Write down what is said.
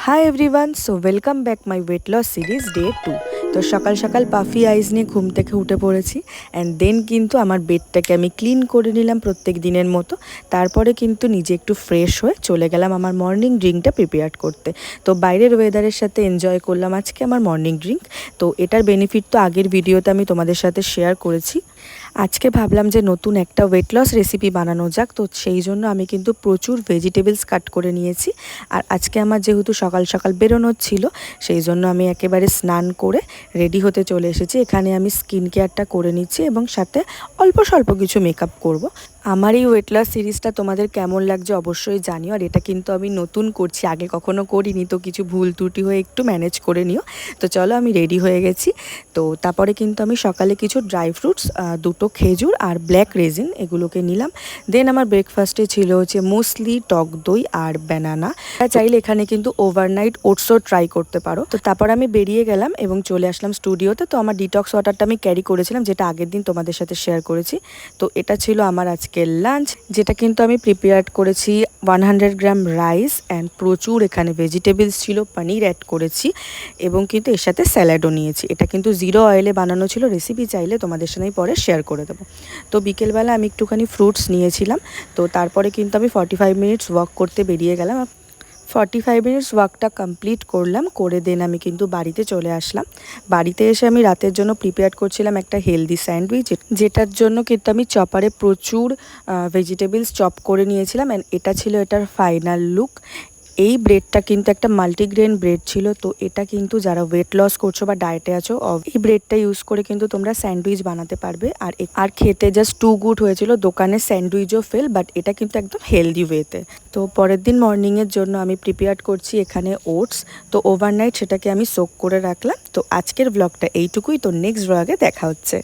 High everyone, so welcome back my weight loss series day 2। তো সকাল সকাল puffy আইজ নিয়ে ঘুম থেকে উঠে পড়েছি অ্যান্ড দেন কিন্তু আমার বেডটাকে আমি ক্লিন করে নিলাম প্রত্যেক দিনের মতো। তারপরে কিন্তু নিজে একটু ফ্রেশ হয়ে চলে গেলাম আমার মর্নিং ড্রিঙ্কটা প্রিপেয়ার করতে। তো বাইরের ওয়েদারের সাথে এনজয় করলাম আজকে আমার মর্নিং ড্রিঙ্ক। তো এটার বেনিফিট তো আগের ভিডিওতে আমি তোমাদের সাথে শেয়ার করেছি। আজকে ভাবলাম যে নতুন একটা ওয়েট লস রেসিপি বানানো যাক, তো সেই জন্য আমি কিন্তু প্রচুর ভেজিটেবলস কাট করে নিয়েছি। আর আজকে আমার যেহেতু সকাল সকাল বেরোনোর ছিল, সেই জন্য আমি একেবারে স্নান করে রেডি হতে চলে এসেছি। এখানে আমি স্কিন কেয়ারটা করে নিচ্ছি এবং সাথে অল্প স্বল্প কিছু মেকআপ করব। আমার এই ওয়েট লস সিরিজটা তোমাদের কেমন লাগছে অবশ্যই জানিও। আর এটা কিন্তু আমি নতুন করছি, আগে কখনো করিনি, তো কিছু ভুল ত্রুটি হয়ে একটু ম্যানেজ করে নিও। তো চলো, আমি রেডি হয়ে গেছি। তো তারপরে কিন্তু আমি সকালে কিছু ড্রাই ফ্রুটস, দুটো খেজুর আর ব্ল্যাক রেজিন এগুলোকে নিলাম। দেন আমার ব্রেকফাস্টে ছিল হচ্ছে মুসলি, টক দই আর ব্যানানা। চাইলে এখানে কিন্তু ওভারনাইট ওটসও ট্রাই করতে পারো। তো তারপর আমি বেরিয়ে গেলাম এবং চলে আসলাম স্টুডিওতে। তো আমার ডিটক্স ওয়াটারটা আমি ক্যারি করেছিলাম, যেটা আগের দিন তোমাদের সাথে শেয়ার করেছি। তো এটা ছিল আমার আজকের লাঞ্চ, যেটা কিন্তু আমি প্রিপেয়ার করেছি 100 গ্রাম রাইস অ্যান্ড প্রচুর এখানে ভেজিটেবলস ছিল, পনির অ্যাড করেছি এবং কিন্তু এর সাথে স্যালাডও নিয়েছি। এটা কিন্তু জিরো অয়েলে বানানো ছিল। রেসিপি চাইলে তোমাদের সাথে পরে শেয়ার করে দেবো। তো বিকেলবেলা আমি একটুখানি ফ্রুটস নিয়েছিলাম। তো তারপরে কিন্তু আমি 45 মিনিটস ওয়াক করতে বেরিয়ে গেলাম। 45 মিনিটস ওয়াকটা কমপ্লিট করলাম, করে দেন আমি কিন্তু বাড়িতে চলে আসলাম। বাড়িতে এসে আমি রাতের জন্য প্রিপেয়ার করছিলাম একটা হেলদি স্যান্ডউইচ, যেটার জন্য কিন্তু আমি চপারে প্রচুর ভেজিটেবলস চপ করে নিয়েছিলাম অ্যান্ড এটা ছিল এটার ফাইনাল লুক। এই ব্রেডটা কিন্তু একটা মাল্টিগ্রেন ব্রেড ছিল। তো এটা কিন্তু যারা ওয়েট লস করছো বা ডায়েটে আছো, এই ব্রেডটা ইউজ করে কিন্তু তোমরা স্যান্ডউইচ বানাতে পারবে। আর খেতে জাস্ট টু গুড হয়েছিল। দোকানের স্যান্ডউইচও ফেল, বাট এটা কিন্তু একদম হেলদি ওয়েতে। তো পরের দিন মর্নিংয়ের জন্য আমি প্রিপেয়ার করছি এখানে ওটস। তো ওভারনাইট সেটাকে আমি সোক করে রাখলাম। তো আজকের ব্লগটা এইটুকুই। তো নেক্সট ব্লগে দেখা হচ্ছে।